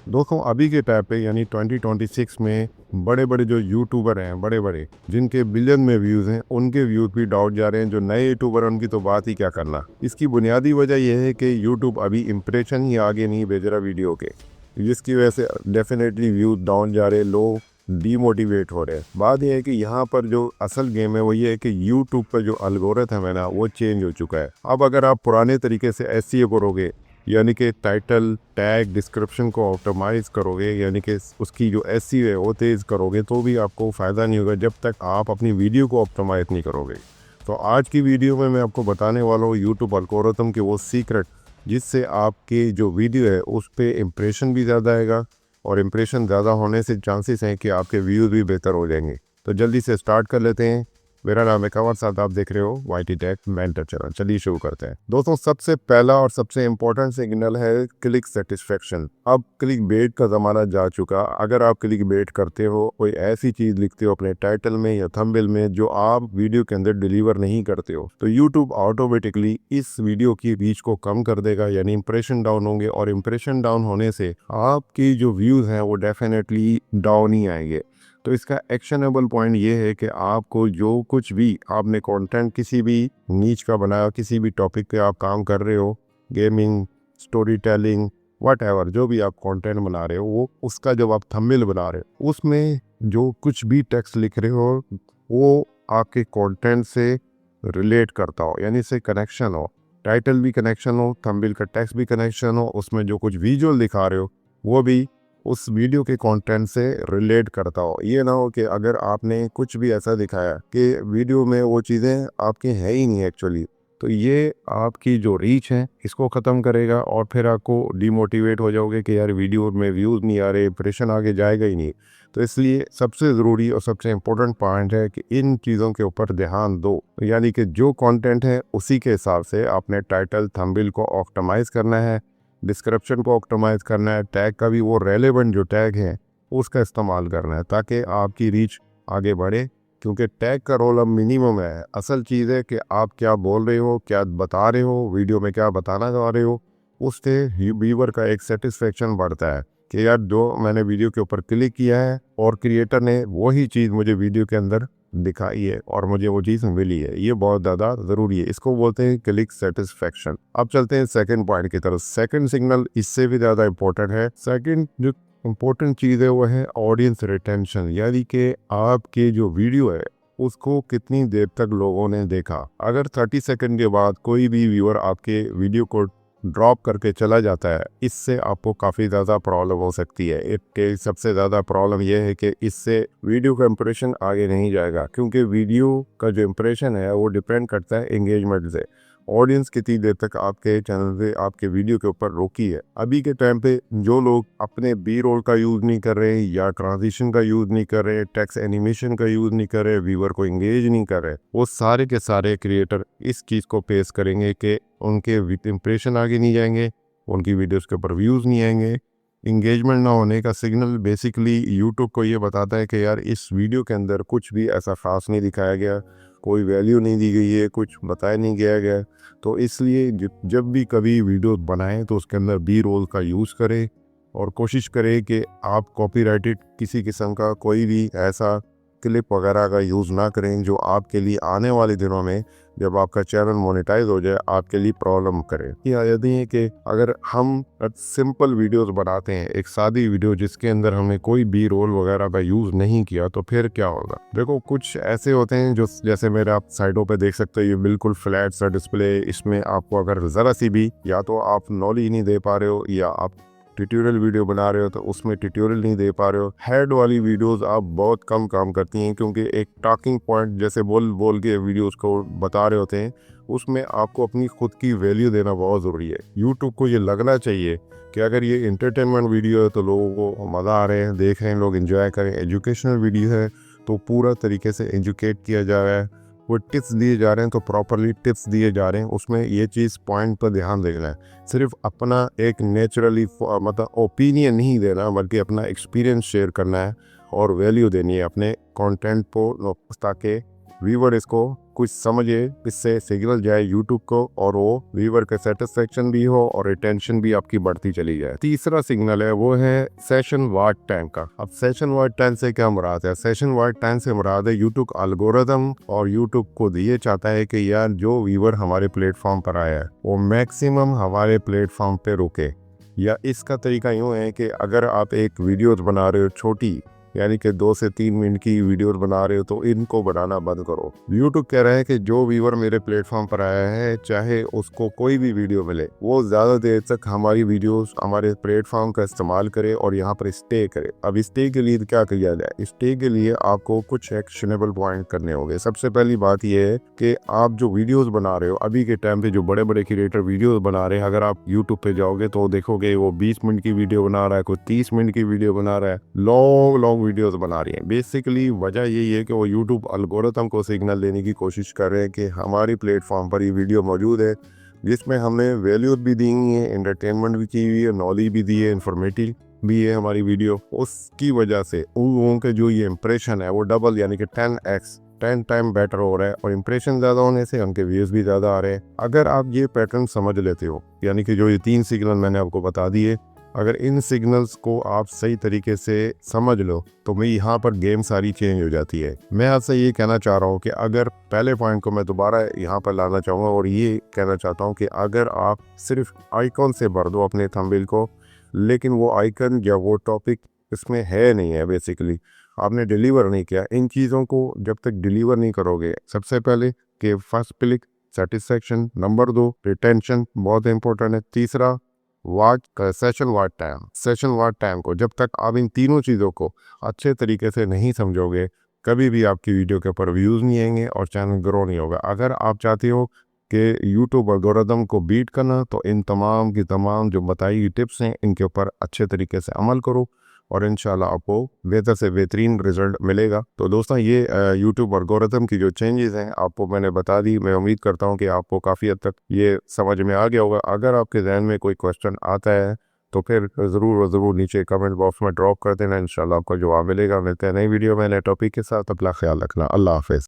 दोस्तों अभी के टाइम पे यानी 2026 में बड़े बड़े जो यूट्यूबर हैं, बड़े बड़े जिनके बिलियन में व्यूज़ हैं, उनके व्यूज़ भी डाउन जा रहे हैं। जो नए यूट्यूबर हैं उनकी तो बात ही क्या करना। इसकी बुनियादी वजह यह है कि यूट्यूब अभी इम्प्रेशन ही आगे नहीं भेज रहा वीडियो के, जिसकी वजह से डेफिनेटली व्यूज़ डाउन जा रहे, लोग डीमोटिवेट हो रहे हैं। बात यह है कि यहाँ पर जो असल गेम है वो ये है कि यूट्यूब पर जो एल्गोरिथम है ना वो चेंज हो चुका है। अब अगर आप पुराने तरीके से एसईओ करोगे, यानी कि टाइटल टैग डिस्क्रिप्शन को ऑप्टिमाइज़ करोगे, यानी कि उसकी जो एसईओ है वो तेज़ करोगे, तो भी आपको फ़ायदा नहीं होगा जब तक आप अपनी वीडियो को ऑप्टिमाइज़ नहीं करोगे। तो आज की वीडियो में मैं आपको बताने वाला हूँ यूट्यूब एल्गोरिथम के वो सीक्रेट, जिससे आपकी जो वीडियो है उस पर इम्प्रेशन भी ज़्यादा आएगा, और इम्प्रेशन ज़्यादा होने से चांसेस हैं कि आपके व्यूज़ भी बेहतर हो जाएंगे। तो जल्दी से स्टार्ट कर लेते हैं। मेरा नाम है कंवर साहब, आप देख रहे हो वाईटी टेक मेंटर चैनल। चलिए शुरू करते हैं। दोस्तों सबसे पहला और सबसे इम्पोर्टेंट सिग्नल है क्लिक सेटिस्फेक्शन। अब क्लिक बेट का ज़माना जा चुका। अगर आप क्लिक बेट करते हो, कोई ऐसी चीज़ लिखते हो अपने टाइटल में या थंबनेल में जो आप वीडियो के अंदर डिलीवर नहीं करते हो, तो यूट्यूब ऑटोमेटिकली इस वीडियो की रीच को कम कर देगा, यानी इंप्रेशन डाउन होंगे। और इंप्रेशन डाउन होने से आपकी जो व्यूज़ हैं वो डेफिनेटली डाउन ही आएंगे। तो इसका एक्शनेबल पॉइंट ये है कि आपको जो कुछ भी आपने कंटेंट किसी भी नीच का बनाया, किसी भी टॉपिक पे आप काम कर रहे हो, gaming, story telling, what ever, जो भी आप कंटेंट बना रहे हो, वो उसका जब आप थंबनेल बना रहे हो उसमें जो कुछ भी टेक्स्ट लिख रहे हो वो आपके कंटेंट से रिलेट करता हो, यानी से कनेक्शन हो। टाइटल भी कनेक्शन हो, थंबनेल का टेक्स्ट भी कनेक्शन हो, उसमें जो कुछ विजुअल दिखा रहे हो वो भी उस वीडियो के कंटेंट से रिलेट करता हो। ये ना हो कि अगर आपने कुछ भी ऐसा दिखाया कि वीडियो में वो चीज़ें आपकी है ही नहीं एक्चुअली, तो ये आपकी जो रीच है इसको ख़त्म करेगा, और फिर आपको डिमोटिवेट हो जाओगे कि यार वीडियो में व्यूज़ नहीं आ रहे, इंप्रेशन आगे जाएगा ही नहीं। तो इसलिए सबसे ज़रूरी और सबसे इम्पोर्टेंट पॉइंट है कि इन चीज़ों के ऊपर ध्यान दो, यानी कि जो कंटेंट है उसी के हिसाब से आपने टाइटल थंबनेल को ऑप्टिमाइज़ करना है, डिस्क्रिप्शन को ऑप्टिमाइज़ करना है, टैग का भी वो रेलेवेंट जो टैग है उसका इस्तेमाल करना है ताकि आपकी रीच आगे बढ़े। क्योंकि टैग का रोल अब मिनिमम है। असल चीज़ है कि आप क्या बोल रहे हो, क्या बता रहे हो, वीडियो में क्या बताना चाह रहे हो, उससे व्यूअर का एक सेटिस्फेक्शन बढ़ता है कि यार जो मैंने वीडियो के ऊपर क्लिक किया है और क्रिएटर ने वही चीज़ मुझे वीडियो के अंदर दिखाई है और मुझे वो चीज़ मिली है। ये बहुत ज़्यादा ज़रूरी है, इसको बोलते हैं क्लिक सेटिस्फेक्शन। अब चलते हैं सेकंड पॉइंट की तरफ। सेकंड सिग्नल इससे भी ज़्यादा इंपॉर्टेंट है। सेकंड जो इम्पोर्टेंट चीज़ है वो है ऑडियंस रिटेंशन, यानी कि आपकी जो वीडियो है उसको कितनी देर तक लोगों ने देखा। अगर 30 सेकंड के बाद कोई भी व्यूअर आपके वीडियो को ड्रॉप करके चला जाता है, इससे आपको काफ़ी ज़्यादा प्रॉब्लम हो सकती है। इसके सबसे ज़्यादा प्रॉब्लम यह है कि इससे वीडियो का इंप्रेशन आगे नहीं जाएगा, क्योंकि वीडियो का जो इंप्रेशन है वो डिपेंड करता है एंगेजमेंट से। ऑडियंस कितनी देर तक आपके चैनल से, आपके वीडियो के ऊपर रोकी है। अभी के टाइम पे जो लोग अपने बी रोल का यूज़ नहीं कर रहे, या ट्रांजिशन का यूज़ नहीं कर रहे, टेक्स्ट एनिमेशन का यूज़ नहीं कर रहे, व्यूअर को एंगेज नहीं कर रहे, वो सारे के सारे क्रिएटर इस चीज़ को फेस करेंगे कि उनके इंप्रेशन आगे नहीं जाएंगे, उनकी वीडियोस के ऊपर व्यूज़ नहीं आएंगे। इंगेजमेंट ना होने का सिग्नल बेसिकली यूट्यूब को ये बताता है कि यार इस वीडियो के अंदर कुछ भी ऐसा ख़ास नहीं दिखाया गया, कोई वैल्यू नहीं दी गई है, कुछ बताया नहीं गया गया। तो इसलिए जब भी कभी वीडियो बनाएं तो उसके अंदर बी रोल का यूज़ करें, और कोशिश करें कि आप कॉपीराइटेड किसी किस्म का कोई भी ऐसा क्लिप वगैरह का यूज़ ना करें जो आपके लिए आने वाले दिनों में जब आपका चैनल मोनेटाइज हो जाए आपके लिए प्रॉब्लम करे। यदि है कि अगर हम सिंपल वीडियोस बनाते हैं, एक सादी वीडियो जिसके अंदर हमने कोई बी रोल वगैरह का यूज़ नहीं किया, तो फिर क्या होगा। देखो कुछ ऐसे होते हैं जो जैसे मेरे आप साइडों पे देख सकते हो, ये बिल्कुल फ्लैट सा डिस्प्ले, इसमें आपको अगर ज़रा सी भी या तो आप नॉलेज नहीं दे पा रहे हो, या आप ट्यूटोरियल वीडियो बना रहे हो तो उसमें ट्यूटोरियल नहीं दे पा रहे हो। हेड वाली वीडियोस आप बहुत कम काम करती हैं, क्योंकि एक टॉकिंग पॉइंट जैसे बोल बोल के वीडियोस को बता रहे होते हैं, उसमें आपको अपनी खुद की वैल्यू देना बहुत ज़रूरी है। यूट्यूब को ये लगना चाहिए कि अगर ये इंटरटेनमेंट वीडियो है तो लोगों को मज़ा आ रहे हैं, देख रहे हैं, लोग एंजॉय करें। एजुकेशनल वीडियो है तो पूरा तरीके से एजुकेट किया जा रहा है, वो टिप्स दिए जा रहे हैं तो प्रॉपरली टिप्स दिए जा रहे हैं। उसमें ये चीज़ पॉइंट पर ध्यान देना है, सिर्फ अपना एक नेचुरली मतलब ओपिनियन नहीं देना, बल्कि अपना एक्सपीरियंस शेयर करना है और वैल्यू देनी है अपने कंटेंट को, ताकि व्यूवर इसको कुछ समझे, इससे सिग्नल जाए यूट्यूब को और वो व्यूवर का सेटिस्फेक्शन भी हो और रिटेंशन भी आपकी बढ़ती चली जाए। तीसरा सिग्नल है वो है सेशन वॉच टाइम का। अब सेशन वॉच टाइम से क्या मुराद है? सेशन वॉच टाइम से मुराद है यूट्यूब एल्गोरिथम और यूट्यूब खुद ये चाहता है कि यार जो व्यूवर हमारे प्लेटफॉर्म पर आया है वो मैक्सिमम हमारे प्लेटफॉर्म पे रुके। या इसका तरीका यूँ है कि अगर आप एक वीडियोस बना रहे हो छोटी, यानी कि 2 से 3 मिनट की वीडियोस बना रहे हो, तो इनको बनाना बंद करो। यूट्यूब कह रहा है कि जो व्यूवर मेरे प्लेटफॉर्म पर आया है, चाहे उसको कोई भी वीडियो मिले, वो ज़्यादा देर तक हमारी वीडियोस हमारे प्लेटफॉर्म का इस्तेमाल करे और यहाँ पर स्टे करे। अब स्टे के लिए क्या किया जाए? स्टे के लिए आपको कुछ एक्शनेबल पॉइंट करने होंगे। सबसे पहली बात यह है कि आप जो वीडियोज़ बना रहे हो, अभी के टाइम पे जो बड़े बड़े क्रिएटर वीडियोज़ बना रहे हैं, अगर आप यूट्यूब पे जाओगे तो देखोगे वो 20 मिनट की वीडियो बना रहा है, कोई 30 मिनट की वीडियो बना रहा है, लॉन्ग वीडियोस बना रही हैं। बेसिकली वजह यही है कि वो यूट्यूब एल्गोरिथम को सिग्नल देने की कोशिश कर रहे हैं कि हमारी प्लेटफॉर्म पर ये वीडियो मौजूद है जिसमें हमने वैल्यूज भी दी हुई है, एंटरटेनमेंट भी की हुई है, नॉलेज भी दी है, इन्फॉर्मेटिव भी है हमारी वीडियो। उसकी वजह से उन लोगों के जो ये इंप्रेशन है वो डबल यानी कि 10 टाइम बेटर हो रहा है और इंप्रेशन ज़्यादा होने से उनके व्यूज़ भी ज़्यादा आ रहे हैं। अगर आप ये पैटर्न समझ लेते हो, यानी कि जो ये 3 सिग्नल मैंने आपको बता दिए, अगर इन सिग्नल्स को आप सही तरीके से समझ लो तो मैं यहाँ पर गेम सारी चेंज हो जाती है। मैं आपसे ये कहना चाह रहा हूँ कि अगर पहले पॉइंट को मैं दोबारा यहाँ पर लाना चाहूँगा और ये कहना चाहता हूँ कि अगर आप सिर्फ आइकॉन से भर दो अपने थंबनेल को, लेकिन वो आइकन या वो टॉपिक इसमें है नहीं है, बेसिकली आपने डिलीवर नहीं किया। इन चीज़ों को जब तक डिलीवर नहीं करोगे, सबसे पहले कि first click satisfaction, number 2 retention बहुत इंपॉर्टेंट है, तीसरा सेशन वॉच टाइम को जब तक आप इन तीनों चीज़ों को अच्छे तरीके से नहीं समझोगे, कभी भी आपकी वीडियो के ऊपर व्यूज़ नहीं आएंगे और चैनल ग्रो नहीं होगा। अगर आप चाहते हो कि यूट्यूब एल्गोरिथम को बीट करना, तो इन तमाम की तमाम जो बताई गई टिप्स हैं इनके ऊपर अच्छे तरीके से अमल करो और इंशाल्लाह आपको बेहतर से बेहतरीन रिजल्ट मिलेगा। तो दोस्तों ये यूट्यूब एल्गोरिथम की जो चेंजेस हैं आपको मैंने बता दी। मैं उम्मीद करता हूँ कि आपको काफ़ी हद तक ये समझ में आ गया होगा। अगर आपके जहन में कोई क्वेश्चन आता है तो फिर ज़रूर नीचे कमेंट बॉक्स में ड्रॉप कर देना, इंशाल्लाह आपको जवाब मिलेगा। मिलते हैं नई वीडियो में नए टॉपिक के साथ। अपना ख्याल रखना। अल्लाह हाफिज़।